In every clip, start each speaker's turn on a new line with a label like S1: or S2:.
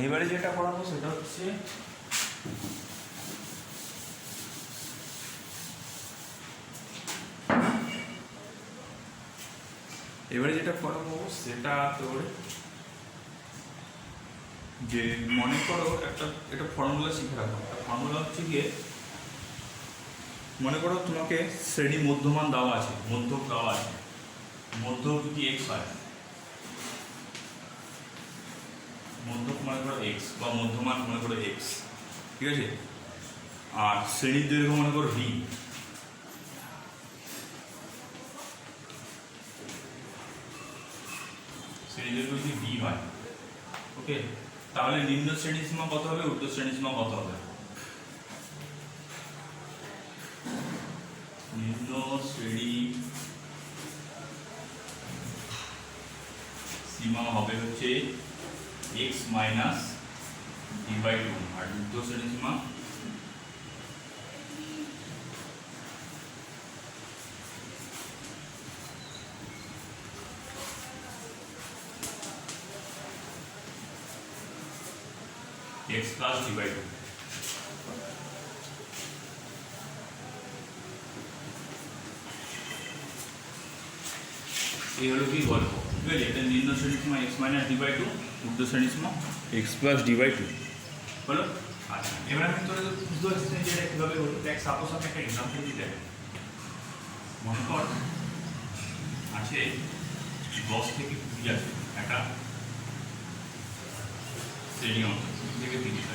S1: এবারে যেটা করাবো সেটা হচ্ছে তোর যে মনে করো একটা ফর্মুলা শিখে রাখো। একটা ফর্মুলা হচ্ছে গিয়ে, মনে করো তোমাকে শ্রেণী মধ্যমান দেওয়া আছে, মধ্যক দেওয়া আছে, মধ্যক যদি এক্স হয়, মধ্যক মনে করো এক্স বা মধ্যমান মনে করো এক্স, ঠিক আছে, আর শ্রেণীর দৈর্ঘ্য মনে করো ভি। শ্রেণীর দৈর্ঘ্য যদি ভি হয়, ওকে, তাহলে নিম্ন শ্রেণীর সীমা কত হবে, ঊর্ধ্ব শ্রেণীর সীমা কত হবে? নিম্ন শ্রেণী সীমা হবে হচ্ছে x মাইনাস d/2, আর ঊর্ধ্ব শ্রেণী সীমা x প্লাস d/2। এই হলো কি গল্প, ঠিক আছে। এটা নিম্ন শ্রেণীর সীমা x মাইনাস d/2, ঊর্ধ্ব শ্রেণীর সীমা x প্লাস d/2 হলো। আচ্ছা, এবার আমি তোরা বুঝতে পারছিস যে এটা কীভাবে হলো। দেখ, সাপোজ আমি একটা এক্সাম্পল দিতে, মনে কর আছে 10 থেকে 20 আছে একটা শ্রেণী অংশ, 20 থেকে 30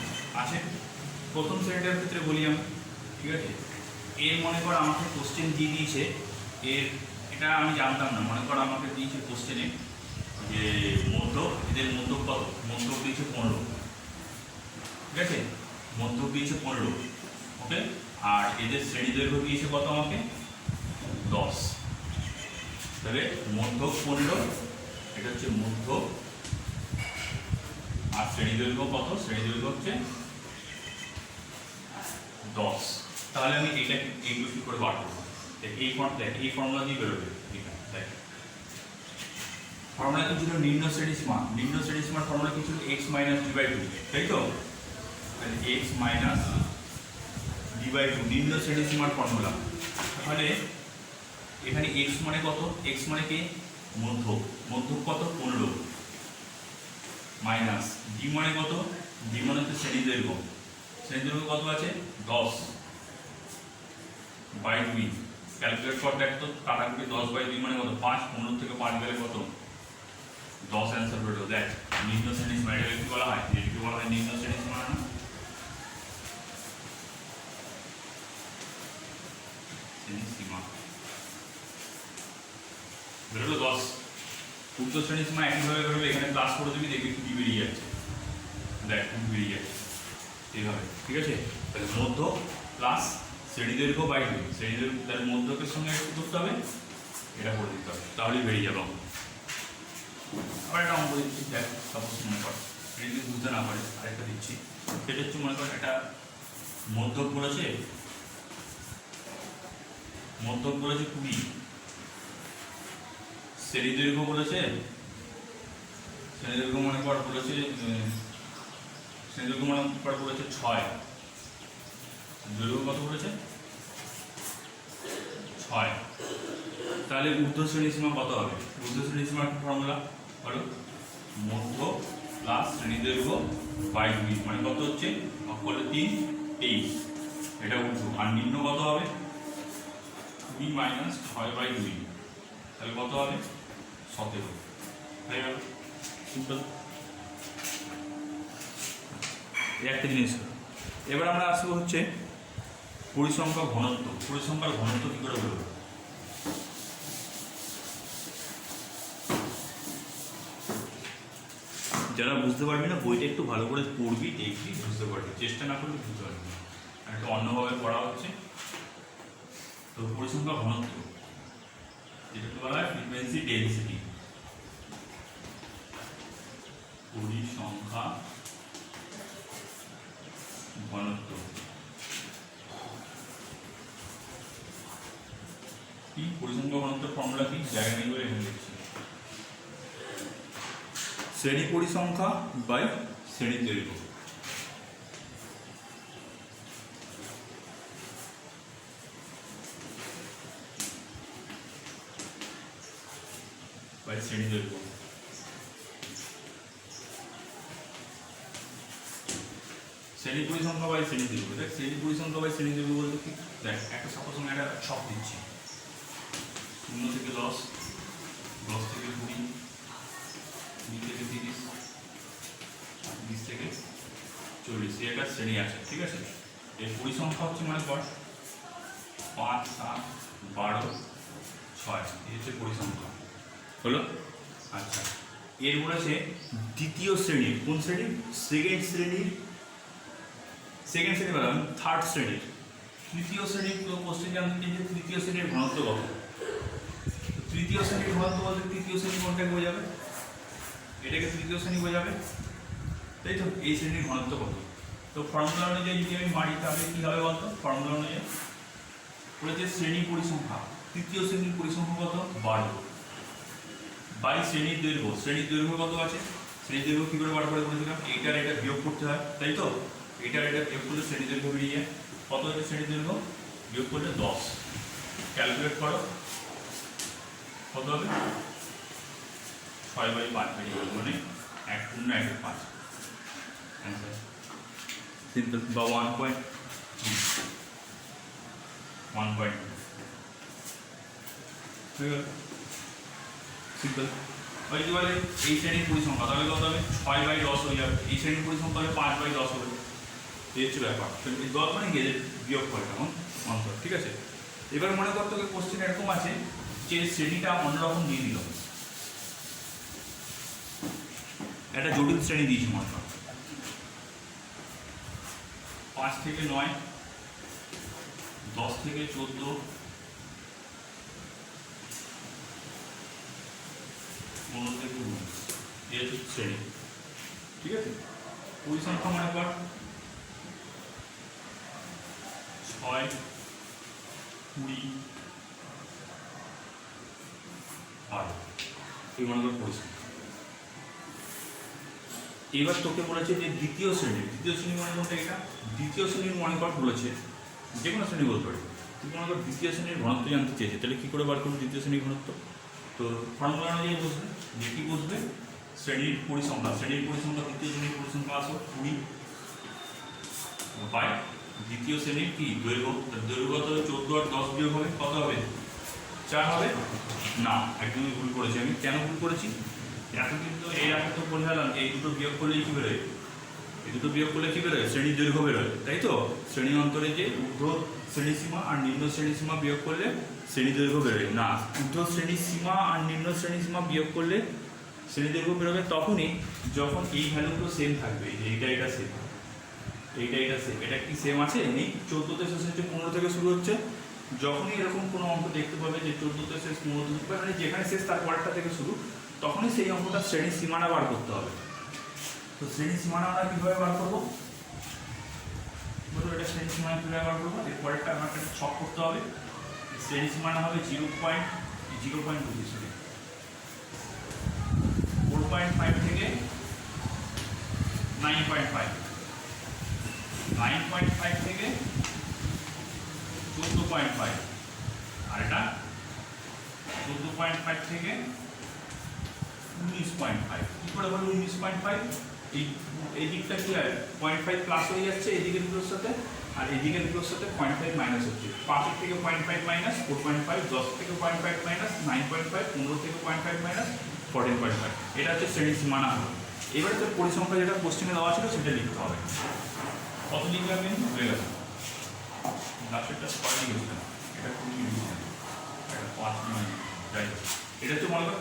S1: আছে। প্রথম শ্রেণীটার ক্ষেত্রে বলি আমি, ঠিক আছে। এর মনে কর আমাকে কোশ্চেন দিয়ে দিয়েছে, এটা আমি জানতাম না। মনে কর আমাকে দিয়েছে কোশ্চেনে যে মধ্যক, এদের মধ্যক কত, মধ্যক দিয়েছে 15, ঠিক আছে, মধ্যক দিয়েছে 15, ওকে, আর এদের শ্রেণী দৈর্ঘ্য দিয়েছে কত আমাকে, 10। তাহলে মধ্যক 15, এটা হচ্ছে মধ্যক, আর শ্রেণী দৈর্ঘ্য কত, শ্রেণী দৈর্ঘ্য হচ্ছে 10। তাহলে আমি এইগুলো কি করে বার করবো? এই ফর্মুলা দিয়ে বেরোবে। দেখ, ফর্মুলা কি ছিল, নিম্ন শ্রেণী সীমা, নিম্ন শ্রেণী সীমার ফর্মুলা কি ছিল, x মাইনাস d/2, তাই তো। x মাইনাস d/2 নিম্ন শ্রেণী সীমার ফর্মুলা। তাহলে এখানে x মানে কত, x মানে কি মধ্যক, মধ্যক কত 15, মাইনাস d মানে কত, d মানে হচ্ছে শ্রেণী দৈর্ঘ্য, শ্রেণী দৈর্ঘ্য কত আছে 10/2। ক্যালকুলেট কর, দেখ তো কাটাকুটি 10/2 মানে কত, 5, 15 থেকে 5 গেলে কত, 10 অ্যান্সার বেরোলো। দেখ, নিম্ন শ্রেণী সীমা, এটাকে কি বলা হয়, এটাকে বলা হয় নিম্ন শ্রেণী সীমা না, শ্রেণী সীমা বেরোলো 10। ঊর্ধ্ব শ্রেণী সীমা একইভাবে বেরোবে, এখানে প্লাস করে দিবি, দেখবি কি বেরিয়ে যাচ্ছে, দেখ কি বেরিয়ে যাচ্ছে এইভাবে, ঠিক আছে। তাহলে মধ্য প্লাস শ্রেণী দৈর্ঘ্য বাই 2, শ্রেণী দৈর্ঘ্য, তাহলে মধ্যকের সঙ্গে একটু করতে হবে, এটা করে দিতে হবে, তাহলেই বেরিয়ে যাবে। আবার একটা অঙ্ক দিচ্ছি, দেখ, সাপোজ মনে কর যদি বুঝতে না পারিস, আরেকটা দিচ্ছি, সেটা হচ্ছে মনে কর একটা মধ্যক বলেছে, মধ্যক বলেছে 20, শ্রেণী দৈর্ঘ্য বলেছে, শ্রেণী দৈর্ঘ্য মনে কর বলেছে, শ্রেণী দৈর্ঘ্য মনে কর বলেছে 6, দৈর্ঘ্য কত বলেছে 6। তাহলে ঊর্ধ্ব শ্রেণী সীমা কত হবে, ঊর্ধ্ব শ্রেণী সীমার ফর্মুলা হলো মধ্য প্লাস শ্রেণী দৈর্ঘ্য বাই 2, মানে কত হচ্ছে, করলে 3, 23, এটা ঊর্ধ্ব। আর নিম্ন কত হবে, 2 মাইনাস 6/2, তাহলে কত হবে 17, তাই হবে সিম্পল। একটা জিনিস। এবার আমরা আসবো হচ্ছে পরিসংখ্যা ঘনত্ব। পরিসংখ্যার ঘনত্ব কি করে বলবো, যারা বুঝতে পারবি না, বইটা একটু ভালো করে পড়বি, দেখবি, বুঝতে পারবি, চেষ্টা না করলে বুঝতে পারবি না, আর একটু অন্যভাবে পড়া হচ্ছে। তো পরিসংখ্যা ঘনত্ব, যেটাকে বলা হয় ফ্রিকোয়েন্সি ডেনসিটি, পরিসংখ্যা ঘনত্ব কি, পরিসংখ্যা ঘনত্বের ফর্মুলা কি, জায়গা নেই বলে এখানে লিখছি, শ্রেণী পরিসংখ্যা বাই শ্রেণীর দৈর্ঘ্য। শ্রেণী দৈর্ঘ্য শ্রেণী পরিসংখ্যা বাই শ্রেণী দৈর্ঘ্য। দেখ শ্রেণী পরিসংখ্যা বাই শ্রেণী দৈর্ঘ্য বলতে কি, দেখ একটা সাপোজ আমি একটা ছক দিচ্ছি 0 থেকে 10, 10 থেকে 20, 20 থেকে 30, 20 থেকে 40, এই একটা শ্রেণী আছে, ঠিক আছে। এর পরিসংখ্যা হচ্ছে মানে কর 5, 7, 12, 6, এই হচ্ছে পরিসংখ্যা হলো। আচ্ছা, এর বলেছে দ্বিতীয় শ্রেণীর, কোন শ্রেণীর? সেকেন্ড শ্রেণীর বললাম, থার্ড শ্রেণীর। তৃতীয় শ্রেণীর কোশ্চেন জানতে চাইছে তৃতীয় শ্রেণীর ঘনত্ব কত। তৃতীয় শ্রেণীর ঘনত্ব বলতে তৃতীয় শ্রেণী কোনটাকে বোঝাবে? এটাকে তৃতীয় শ্রেণী বোঝাবে, তাই তো। এই শ্রেণীর ঘনত্ব কত? তো ফর্মুলা অনুযায়ী যদি আমি মারি তাহলে কী হবে বলতো? ফর্মুলা অনুযায়ী বলেছে শ্রেণী পরিসংখ্যা, তৃতীয় শ্রেণীর পরিসংখ্যা কত? 12 বাই শ্রেণীর দৈর্ঘ্য। শ্রেণীর দৈর্ঘ্য কত আছে? শ্রেণীর দৈর্ঘ্য কী করে বার করে বলেছিলাম? এইটার এটা বিয়োগ করতে হয়, তাই তো। এইটার এটা বিয়োগ করলে শ্রেণীর দৈর্ঘ্য বেরিয়ে যায়। কত হচ্ছে শ্রেণীর দৈর্ঘ্য? বিয়োগ করলে 10। ক্যালকুলেট করো কত হবে? 6/5 বেরিয়ে গেল, মানে 1.1 অ্যান্সার সিম্পল। বা 1.2 হয়ে গেল, সিম্পল। ওই কি বলে এই শ্রেণীর পরিসংখ্যা, তাহলে কত হবে? 6/10 হয়ে যাবে। এই শ্রেণীর পরিসংখ্যা হবে 5/10 হবে, এই হচ্ছে ব্যাপার। এই 10 মানে গেলে বিয়োগ করে কেমন অন্তর, ঠিক আছে। এবার মনে করতে হবে কোশ্চেন এরকম আছে যে শ্রেণীটা অন্যরকম দিয়ে দিল, একটা জটিল শ্রেণী দিয়েছে মনে কর 5 থেকে 9, 10 থেকে 14, 15 থেকে 19, এই হচ্ছে শ্রেণী, ঠিক আছে। পরিসংখ্যা মনে কর 6, 20, 12, এই মনে কর পরিসংখ্যা। এবার তোকে বলেছে যে দ্বিতীয় শ্রেণী মনে করতে, এটা দ্বিতীয় শ্রেণীর মনে কর বলেছে, যে কোনো শ্রেণী বলতে পারে। তুই মনে কর দ্বিতীয় শ্রেণীর ঘনত্ব জানতে চেয়েছে, তাহলে কী করে বার করবো দ্বিতীয় শ্রেণীর ঘনত্ব? তো ফর্মুলা অনুযায়ী বসবে, যে কী বসবে? শ্রেণীর পরিসংখ্যা দ্বিতীয় শ্রেণীর পরিসংখ্যা আসো 20 বাই দ্বিতীয় শ্রেণীর কি দৈর্ঘ্য। দৈর্ঘ্য কত হবে? 14 আর 10 বিয়োগ হবে কত হবে? 4 হবে না, একদমই ভুল করেছি আমি। কেন ভুল করেছি? এখন কিন্তু এর আগে তো বোঝালাম এই দুটো বিয়োগ করলেই কী বেরোয়? এই দুটো বিয়োগ করলে কী বেরোয়? শ্রেণীর দৈর্ঘ্য বেরোয়, তাই তো। শ্রেণী অন্তরে যে ঊর্ধ্ব শ্রেণীসীমা আর নিম্ন শ্রেণীসীমা বিয়োগ করলে শ্রেণী দৈর্ঘ্য বেরোয় না। ঊর্ধ্ব শ্রেণীসীমা আর নিম্ন শ্রেণীসীমা বিয়োগ করলে শ্রেণী দৈর্ঘ্য বেরোবে তখনই যখন এই ভ্যালুগুলো সেম থাকবে। এটা সেম, এটা সেম। এটা কি সেম আছে? এই 14তে শেষ হচ্ছে, 15 থেকে শুরু হচ্ছে। যখনই এরকম কোনো অঙ্ক দেখতে পাবে যে 14তে শেষ, 15তে শুরু, মানে যেখানে শেষ তার পরেরটা থেকে শুরু, তখনই সেই অঙ্কটা শ্রেণীর সীমানা বার করতে হবে। তো শ্রেণীর সীমানা আমরা কীভাবে বার করবো? বলো এটা শ্রেণীর সীমানা কীভাবে বার করবো? এরপরেরটা আমাকে একটা ছক করতে হবে। শ্রেণীর সীমানা হবে 4.5 থেকে 9.5, 9.5 থেকে 14.5, আর এটা 14.5 থেকে 19.5। কী করে বলবো 19.5? এই দিকটা কি হয়? 0.5 প্লাস হয়ে যাচ্ছে এদিকের দুটোর সাথে, আর এদিকের দুটোর সাথে 0.5 মাইনাস হচ্ছে। 5 থেকে 0.5 মাইনাস 4.5, 10 থেকে 0.5 মাইনাস 9.5, 15 থেকে 0.5 মাইনাস 14.5। এটা হচ্ছে শ্রেণীর সীমানা হলো। এবারে তো পরিসংখ্যা যেটা কোশ্চেনে দেওয়া ছিল সেটা লিখতে হবে। কত লিখবে আমি? হয়ে গেছে, লাস্টেরটা 6 লিখেছিলাম, এটা 20 লিখেছিলাম, এটা 5 নয়, যাই হোক। এটা হচ্ছে মনে কর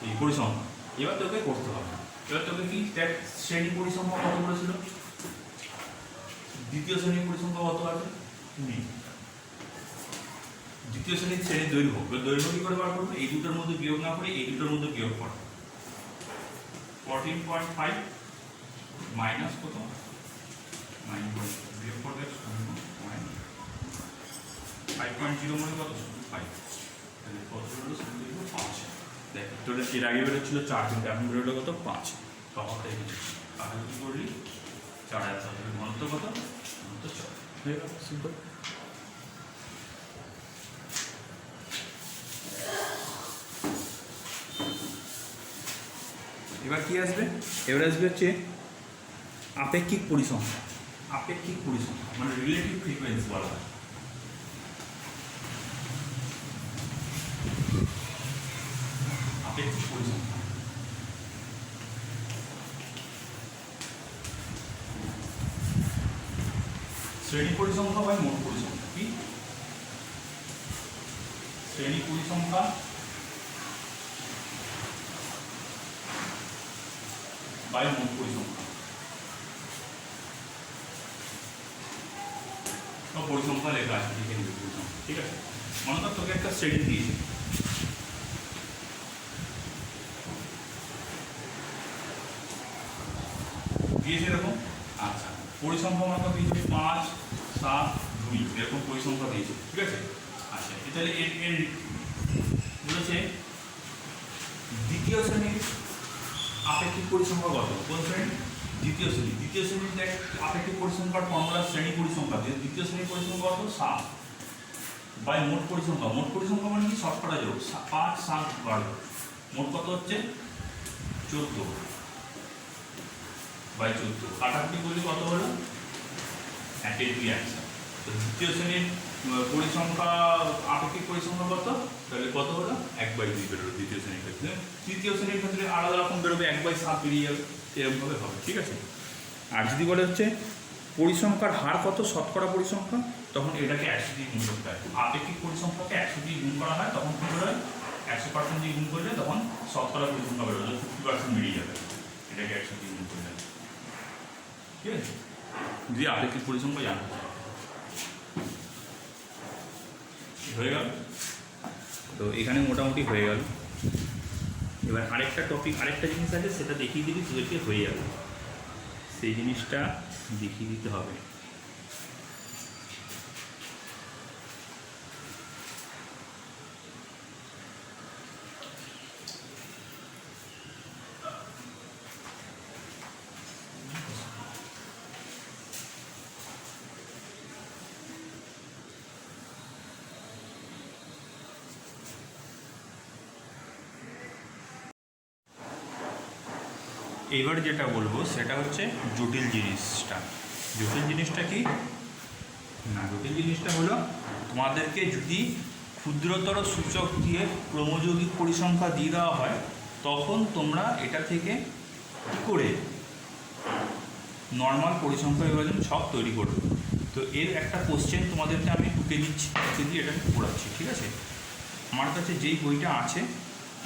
S1: এই পরিসংখ্যা। এবার তোকে করতে হবে। এবার তোকে কি দেখ, শ্রেণী পরিসংখ্যা কত বলেছিল? দ্বিতীয় শ্রেণীর পরিসংখ্যা কত আছে? 20। দ্বিতীয় শ্রেণীর দৈর্ঘ্য, দৈর্ঘ্য কী করে বার করবো? এই দুটোর মধ্যে বিয়োগ না করে এই দুটোর মধ্যে বিয়োগ করো। 14.5 মাইনাস কত? 9 বিয়োগ করবে 5.0 মানে কত? 5। তাহলে কত হলো? 5। দেখ তোদের এর আগে বেরোচ্ছিল 4, কিন্তু এখন বেরোলো কত? 5। তফাৎটা এখানে। কাটাকুটি করলি 4,000 ঘনত্ব কত? ঘনত্ব 4 হয়ে গেল, সিম্পল। এবার কি আসবে? এবার আসবে হচ্ছে আপেক্ষিক পরিসংখ্যা। আপেক্ষিক পরিসংখ্যা মানে রিলেটিভ ফ্রিকোয়েন্সি বলা হয়। আপেক্ষিক পরিসংখ্যা শ্রেণী পরিসংখ্যা বা মোট পরিসংখ্যা কি? শ্রেণী পরিসংখ্যা বা মোট পরিসংখ্যা বা পরিসংখ্যা লেখা আছে, লিখে নিবি পরিসংখ্যা, ঠিক আছে? মনে কর তোকে একটা শ্রেণী দিয়েছে, এরকম। আচ্ছা, পরিসংখ্যা মনে কর দিয়েছে 5, 7, 2 এরকম পরিসংখ্যা দিয়েছে, ঠিক আছে? আচ্ছা, তাহলে এর বলেছে দ্বিতীয় শ্রেণীর আপেক্ষিক পরিসংখ্যা কত? কোন শ্রেণী? দ্বিতীয় শ্রেণী। দ্বিতীয় শ্রেণীর দেখ আপেক্ষিক পরিসংখ্যার ফর্মুলা শ্রেণী পরিসংখ্যা, দ্বিতীয় শ্রেণীর পরিসংখ্যা কত? 7 বাই মোট পরিসংখ্যা। মোট পরিসংখ্যা মানে কি? শতকরা যোগ 5, 7, 12, মোট কত হচ্ছে? 14 বাই 14। কাটাকুটি করলে কত হলো? 1-এর 2 অ্যান্সার। তো দ্বিতীয় শ্রেণীর পরিসংখ্যা আপেক্ষিক পরিসংখ্যা কত? তাহলে কত হলো? 1/2 বেরোলো দ্বিতীয় শ্রেণীর ক্ষেত্রে। তৃতীয় শ্রেণীর ক্ষেত্রে আলাদা রকম বেরোবে, 1/7 বেরিয়ে যাবে, এরকমভাবে হবে, ঠিক আছে? আর যদি বলে হচ্ছে পরিসংখ্যার হার কত শতকরা পরিসংখ্যা, তখন এটাকে 100 দিয়ে গুণ করতে হয়। আপেক্ষিক পরিসংখ্যাকে 100 দিয়ে গুণ করা হয়, তখন কী হয়? 100% দিয়ে গুণ করলে তখন শতকরা পরিসংখ্যা বেরোবে, 50% বেরিয়ে যাবে, এটাকে 100 দিয়ে গুণ করলে, ঠিক আছে? যদি আপেক্ষিক পরিসংখ্যা জানতে চাই, হয়ে গেল। তো এখানে মোটামুটি হয়ে গেল। এবার আরেকটা টপিক, আরেকটা জিনিস আছে, সেটা দেখিয়ে দিবি, তোদেরকে হয়ে যাবে। সেই জিনিসটা দেখিয়ে দিতে হবে। এবার যেটা বলবো সেটা হচ্ছে জটিল জিনিসটা। জটিল জিনিসটা কি না? জটিল জিনিসটা হলো তোমাদেরকে যদি ক্ষুদ্রতর সূচক দিয়ে ক্রমযৌগিক পরিসংখ্যা দিয়ে দেওয়া হয়, তখন তোমরা এটা থেকে কী করে নর্মাল পরিসংখ্যা বিভাজন ছক তৈরি করবে। তো এর একটা কোশ্চেন তোমাদেরকে আমি টুকে দিচ্ছি, টুকে দিয়ে এটা পড়াচ্ছি, ঠিক আছে? আমার কাছে যেই বইটা আছে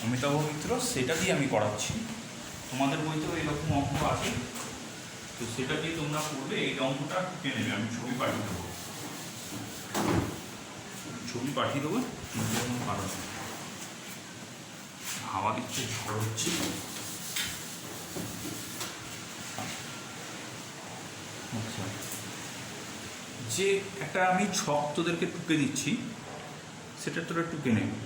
S1: অমিতাভ মিত্র, সেটা দিয়ে আমি করাচ্ছি। তোমাদের বইতেও এরকম অঙ্ক আছে, তো সেটা দিয়ে তোমরা করবে। এই অঙ্কটা টুকে নেবে, আমি ছবি পাঠিয়ে দেবো, কিন্তু কারণ হাওয়া দিচ্ছে, ঝড় হচ্ছে। আচ্ছা, যে একটা আমি ছক তোদেরকে টুকে দিচ্ছি, সেটা তোরা টুকে নেবে।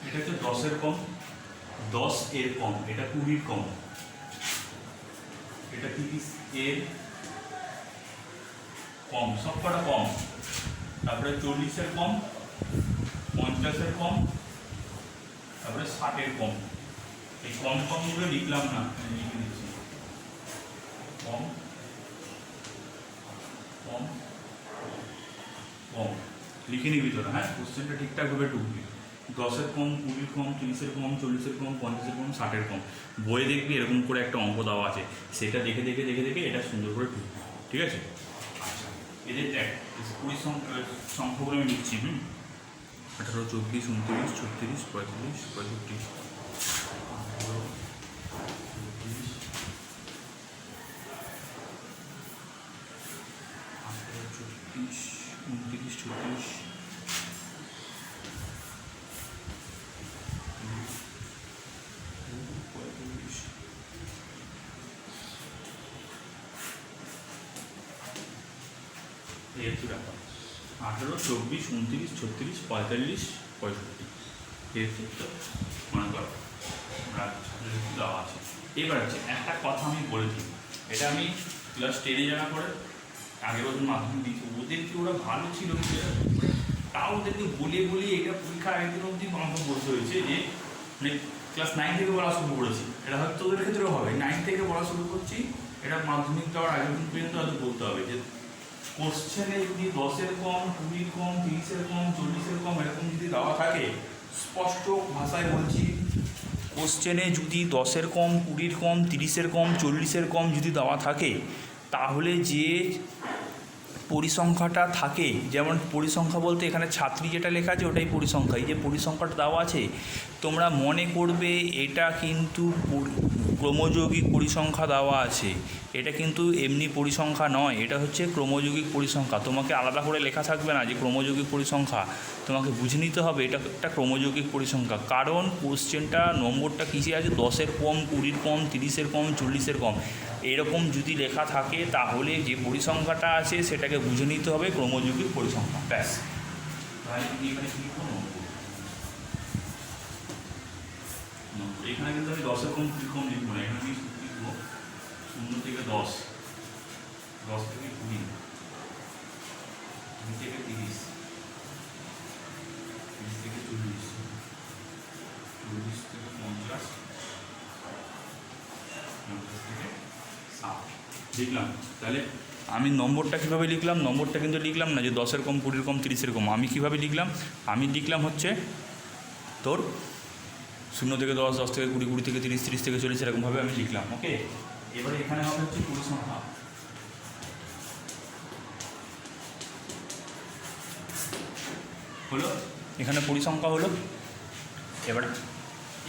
S1: এটা হচ্ছে 10-এর কম, 10-এর কম, এটা 20-এর কম, এটা 30-এর কম, সব কটা কম। তারপরে 40-এর কম, 50-এর কম, তারপরে 60-এর কম। এই কম কমগুলো লিখলাম না, লিখে দিচ্ছি। কম কম কম লিখে নিবি তোরা, হ্যাঁ? কোশ্চেনটা ঠিকঠাকভাবে ঢুকবি। 10-এর কম, 20-এর কম, 30-এর কম, 40-এর কম, 50-এর কম, 60-এর কম। বইয়ে দেখবি এরকম করে একটা অঙ্ক দেওয়া আছে, সেটা দেখে দেখে দেখে দেখে এটা সুন্দর করে ঢুকবি, ঠিক আছে? আচ্ছা, এদের দেখ সংখ্যাগুলো আমি লিখছি। 18, 24, 29, 36, 35, 65, 18, 24, 29, 36, মনে করো দেওয়া আছে। এবার হচ্ছে একটা কথা আমি বলেছি, এটা আমি ক্লাস 10-এ যারা করে আগের বছর মাধ্যমিক দিয়েছি, ওদের কি ওরা ভালো ছিল তাও ওদেরকে বলে এটা পরীক্ষার আগের দিন অবধি আমাকে বলতে হয়েছে যে মানে ক্লাস 9 থেকে বলা শুরু করেছি, এটা হয়তো তোদের ক্ষেত্রেও হবে, 9 থেকে বলা শুরু করছি, এটা মাধ্যমিক দেওয়ার আগের দিন পর্যন্ত হয়তো বলতে হবে যে কোশ্চেনে যদি 10-এর কম, 20 কম, 30-এর কম, 40-এর কম এরকম যদি দেওয়া থাকে, স্পষ্ট ভাষায় বলছি, কোশ্চেনে যদি 10-এর কম, 20-এর কম, 30-এর কম, 40-এর কম যদি দেওয়া থাকে, তাহলে যে পরিসংখ্যাটা থাকে, যেমন পরিসংখ্যা বলতে এখানে ছাত্রী যেটা লেখা আছে ওটাই পরিসংখ্যা, এই যে পরিসংখ্যাটা দেওয়া আছে তোমরা মনে করবে এটা কিন্তু ক্রমযৌগিক পরিসংখ্যা দেওয়া আছে, এটা কিন্তু এমনি পরিসংখ্যা নয়, এটা হচ্ছে ক্রমযৌগিক পরিসংখ্যা। তোমাকে আলাদা করে লেখা থাকবে না যে ক্রমযৌগিক পরিসংখ্যা, তোমাকে বুঝে নিতে হবে এটা একটা ক্রমযৌগিক পরিসংখ্যা, কারণ কোশ্চেনটা নম্বরটা কিসে আছে, 10-এর কম, 20-এর কম, 30-এর কম, 40-এর কম এরকম যদি লেখা থাকে তাহলে যে পরিসংখ্যাটা আছে সেটাকে বুঝে নিতে হবে ক্রমযৌগিক পরিসংখ্যা, ব্যাস। তাহলে তুমি এখানে কি লিখবো, নম্বর। এখানে কিন্তু আমি 10-এর কম, 20 কম লিখবো না, এখানে আমি লিখবো 0 থেকে 10, 10 থেকে 20, 20 থেকে 30, 30 থেকে 40, 40 থেকে 50, 50 থেকে 60 লিখলাম। তাহলে আমি নম্বরটা কীভাবে লিখলাম, নম্বরটা কিন্তু লিখলাম না যে 10-এর কম, 20-এর কম, 30-এর কম, আমি কীভাবে লিখলাম, আমি লিখলাম হচ্ছে তোর 0 থেকে 10, 10 থেকে 20, 20 থেকে 30, 30 থেকে 40 এরকমভাবে আমি লিখলাম। ওকে, এবারে এখানে হবে হচ্ছে পরিসংখ্যা, হলো এখানে পরিসংখ্যা হলো। এবার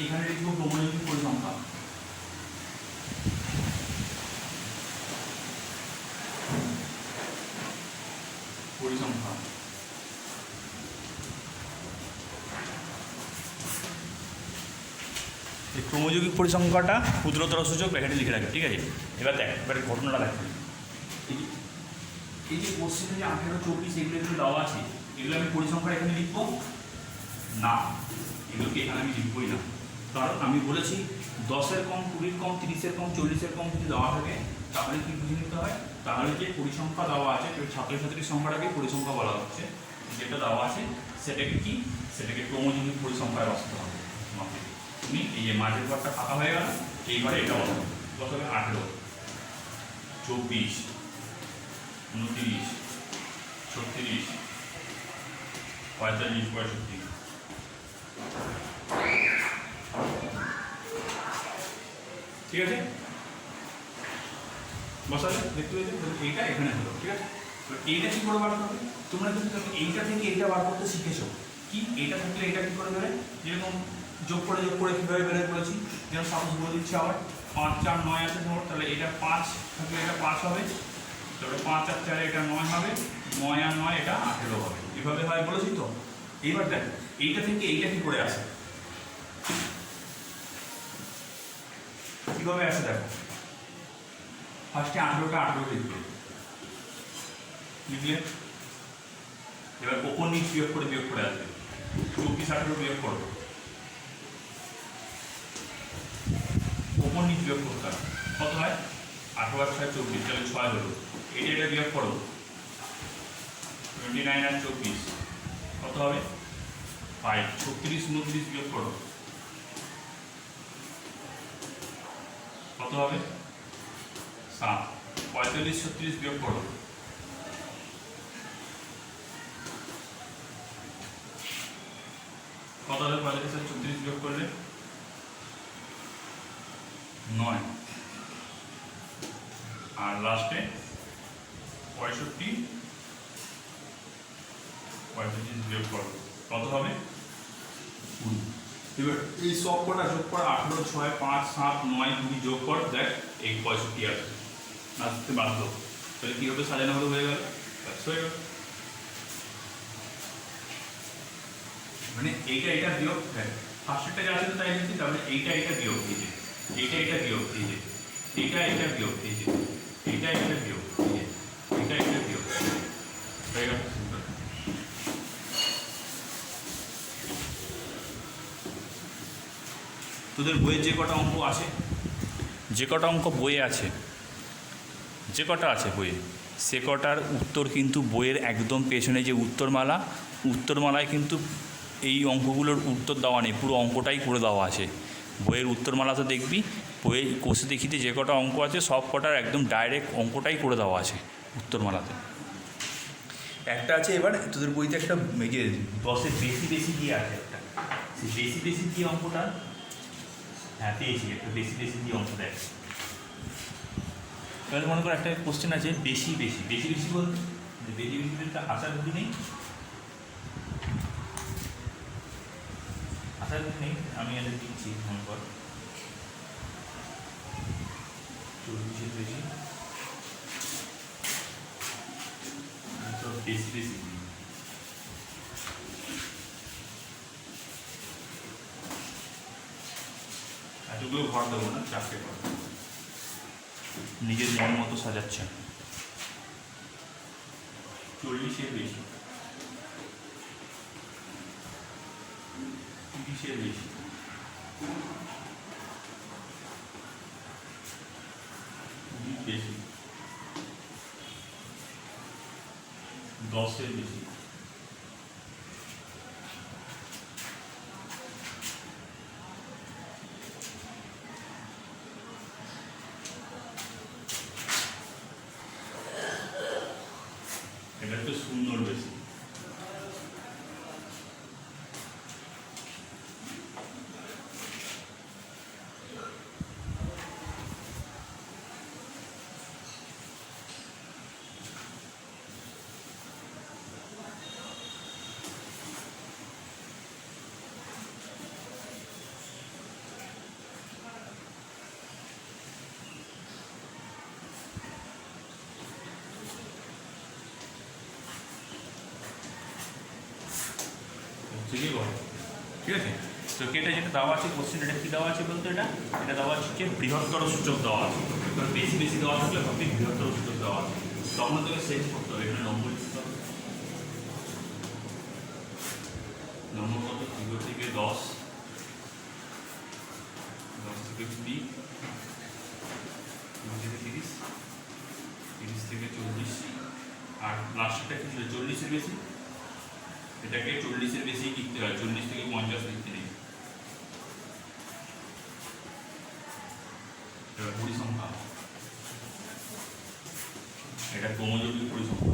S1: এখানে লিখবো ক্রমযৌগিক পরিসংখ্যা, পরিসংখ্যা এই ক্রমযৌগিক পরিসংখ্যাটা ক্ষুদ্রতর সূচক ব্র্যাকেটে লিখে রাখবে, ঠিক আছে। এবার দেখ, এবার ঘটনাটা দেখবে, এই যে কোশ্চেনে যে 18, 24 এগুলো যেগুলো দেওয়া আছে, এগুলো আমি পরিসংখ্যা এখানে লিখবো না, এগুলোকে এখানে আমি লিখবই না, কারণ আমি বলেছি 10-এর কম, 20-এর কম, 30-এর কম, 40-এর কম যদি দেওয়া থাকে তাহলে কি বুঝে নিতে হয়, তাহলে যে পরিসংখ্যা দেওয়া আছে ছাত্রছাত্রীর সংখ্যাটাকে পরিসংখ্যা বলা হচ্ছে, যেটা দেওয়া আছে সেটাকে কি, সেটাকে ক্রমযৌগিক পরিসংখ্যায় বসাতে হবে। তুমি এই যে মাঝের ঘরটা ফাঁকা হয়ে গেল, এই ঘরে এটা বসাবে, বসাবে 18, 24, 29, 36, 45, 65, ঠিক আছে, বসালে দেখতে পেয়েছো, এইটা এখানে হলো, ঠিক আছে। এইটা কি করে বার করবে, তোমরা কিন্তু এইটা থেকে এইটা বার করতে শিখেছো, কি এইটা থাকলে এটা কি করে বেরোয়, যেরকম যোগ করে কীভাবে বেরোয় করেছি, যেমন সাপোজ বলে দিচ্ছি আবার 5, 4, 9 আছে ধর, তাহলে এটা 5 থাকলে এটা 5 হবে, তাহলে 5 আর 4 এটা 9 হবে, 9 আর 9 এটা 18 হবে, এভাবে হয় বলেছি তো। এইবার দেখ এইটা থেকে এইটা কি করে আসে, কীভাবে আসে দেখো, ফার্স্টে 18টা 18 লিখবে, লিখলে এবার ওপর নিচ বিয়োগ করে আসবে, 24, 18 বিয়োগ করো, ওপর নিচ বিয়োগ করতে হবে, কত হয় 18 আর 6, 24, তাহলে 6 হলো, এটা বিয়োগ করো, 29 আর 24 কত হবে 5, 36, 29 বিয়োগ করো, কত হবে 7, 45, 36 বিয়োগ করো, কত হবে 45 আর 34 বিয়োগ করলে 9, আর লাস্টে 65, পঁয়ত্রিশ বিয়োগ করো কত হবে 20। এবার এই সব কটা যোগ কর, 18, 6, 5, 7, 9, 20 যোগ কর, দেখ এই 65 আসবে, আসতে বাধ্য। তাহলে কী হবে, সাজানো হলো হয়ে গেল, হয়ে গেল। মানে এইটা এটা বিয়োগ, হ্যাঁ ফার্স্টেরটা যা আছে তাই নিচ্ছি, তারপরে এইটা এটা বিয়োগ এই যে, এইটা এটা বিয়োগ এই যে, এইটা এটা বিয়োগ এই যে, এইটা এটা বিয়োগ এই যে, এইটা এটা বিয়োগ হয়ে গেল। তোদের বইয়ে যে কটা অঙ্ক আছে, যে কটা অঙ্ক বইয়ে আছে, যে কটা আছে বইয়ে, সে কটার উত্তর কিন্তু বইয়ের একদম পেছনে যে উত্তরমালা, উত্তরমালায় কিন্তু এই অঙ্কগুলোর উত্তর দেওয়া নেই, পুরো অঙ্কটাই করে দেওয়া আছে। বইয়ের উত্তরমালাতে দেখবি, বইয়ের কোষে দেখিতে যে কটা অঙ্ক আছে সব কটার একদম ডাইরেক্ট অঙ্কটাই করে দেওয়া আছে উত্তরমালাতে। একটা আছে এবার তোদের বইতে একটা যে 10-এর বেশি বেশি দিয়ে আছে একটা, সেই বেশি বেশি দিয়ে অঙ্কটা, হ্যাঁ পেয়েছি একটা বেশি বেশি দিয়ে অঙ্ক দেয়। তাহলে মনে করো একটা কোশ্চেন আছে বেশি বেশি, বেশি বেশি বলতে বেশি বেশি একটা আশা বুদ্ধি নেই, আশা বুদ্ধি নেই, আমি এদের দিচ্ছি মনে কর 40-এর বেশি, বেশি বেশি এতগুলো ঘর দেবো না, 4টে ঘর নিজের মন মতো সাজাচ্ছেন। 40-এর বেশি, 30-এর বেশি, 20 বেশি, 10-এর বেশি, এটা তো 0-এর বেশি, ঠিকই বল, ঠিক আছে। তো এটা যেটা দেওয়া আছে কোশ্চেন, এটা কী দেওয়া আছে বলতে, এটা দেওয়া আছে যে বৃহত্তর সূচক দেওয়া আছে, এবার বেশি বেশি দেওয়া থাকলে ভাবি বৃহত্তর সূচক দেওয়া আছে, তখন তোকে সেট করতে হবে, এখানে নম্বর লিখতে হবে, নম্বর কত 0 থেকে 10, 10 থেকে 20, 20 থেকে 30, 30 থেকে 40, আর লাস্টটা কি ছিল 40-এর বেশি, এটাকে 40-এর বেশি লিখতে হয়, 40 থেকে 50 লিখতে নেই। এবার পরিসংখ্যা, এটা ক্রমযৌগিক পরিসংখ্যা।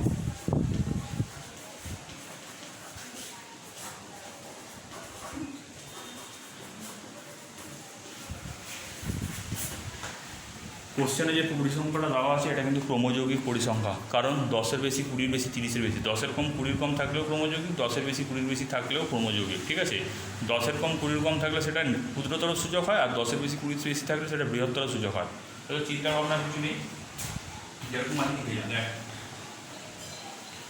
S1: কোশ্চেনে যে পরিসংখ্যাটা দেওয়া আছে এটা কিন্তু ক্রমযৌগিক পরিসংখ্যা, কারণ 10-এর বেশি 20-র বেশি 30-এর বেশি, 10-এর কম 20-র কম থাকলেও ক্রমযৌগিক, 10-এর বেশি 20-র বেশি থাকলেও ক্রমযৌগিক, ঠিক আছে। 10-এর কম 20-র কম থাকলে সেটা ক্ষুদ্রতর সূচক হয়, আর 10-এর বেশি 20-র বেশি থাকলে সেটা বৃহত্তর সূচক হয়। তাহলে চিন্তা ভাবনা কিছু নেই, যেরকম মানে কি দেখ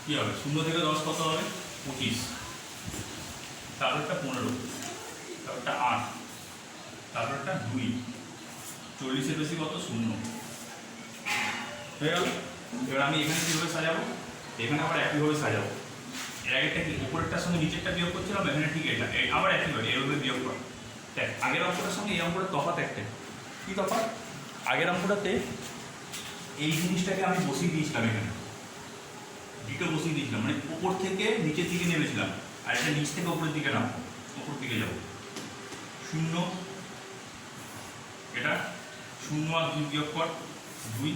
S1: কী হবে, 0 থেকে 10 কত হবে 25, তারপরটা 15, তারপরটা 8, তারপরটা 2, 40-এর বেশি কত 0 হয়ে গেল। এবার আমি এখানে কীভাবে সাজাবো, এখানে আবার একইভাবে সাজাবো, এর আগেরটা কি উপরেরটার সঙ্গে নিচেরটা বিয়োগ করছিলাম, এখানে ঠিক এটা আবার একইভাবে এইভাবে বিয়োগ কর। দেখ আগের অঙ্কটার সঙ্গে এই অঙ্কটার তফাৎ একটা, কী তফাৎ, আগের অঙ্কটাতে এই জিনিসটাকে আমি বসিয়ে দিয়েছিলাম, এখানে দিকে বসিয়ে দিয়েছিলাম, মানে উপর থেকে নিচের দিকে নেমেছিলাম, আর এটা নিচ থেকে উপরের দিকে নামবো, উপর দিকে যাবো 0, এটা 0 আর 2 বিয়োগ কর 2,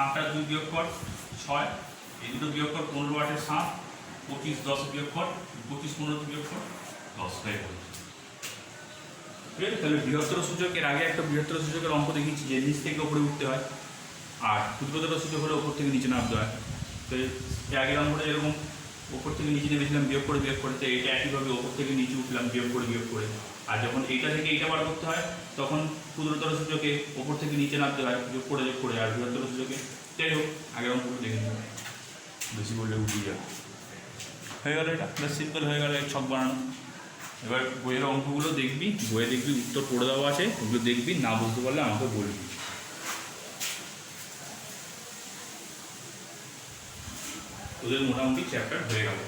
S1: 8 আর 2 বিয়োগ কর 6, এই দুটো বিয়োগ কর 15 8 7, 25 10 বিয়োগ কর 25 15 বিয়োগ কর 10 হয়ে গেল, ঠিক আছে। তাহলে বৃহত্তর সূচকের আগে একটা বৃহত্তর সূচকের অঙ্ক দেখিয়েছি যে নিচ থেকে উপরে উঠতে হয়, আর ক্ষুদ্রতর সূচক হলে উপর থেকে নিচে নামতে হয়। তো এই আগের অঙ্কটা যেরকম ওপর থেকে নিচে নেমেছিলাম বিয়োগ করে তো এটা একইভাবে ওপর থেকে নিচে উঠলাম বিয়োগ করে। আর যখন এইটা থেকে এইটা বার করতে হয় তখন ক্ষুদ্রতর সূচকে ওপর থেকে নিচে নামতে হয় যোগ করে, আর বৃহত্তর সূচকে। যাই হোক, আগের অঙ্কগুলো দেখে নিতে হয়, বেশি বললে উঠিয়ে যাবে। হয়ে গেল, এটা বেশ সিম্পল হয়ে গেল ছক বানানো। এবার বইয়ের অঙ্কগুলো দেখবি, বইয়ে দেখবি উত্তর পড়ে দেওয়া আছে, ওগুলো দেখবি, না বুঝতে পারলে আমাকে বলবি। তোদের মোটামুটি চ্যাপ্টার হয়ে গেল।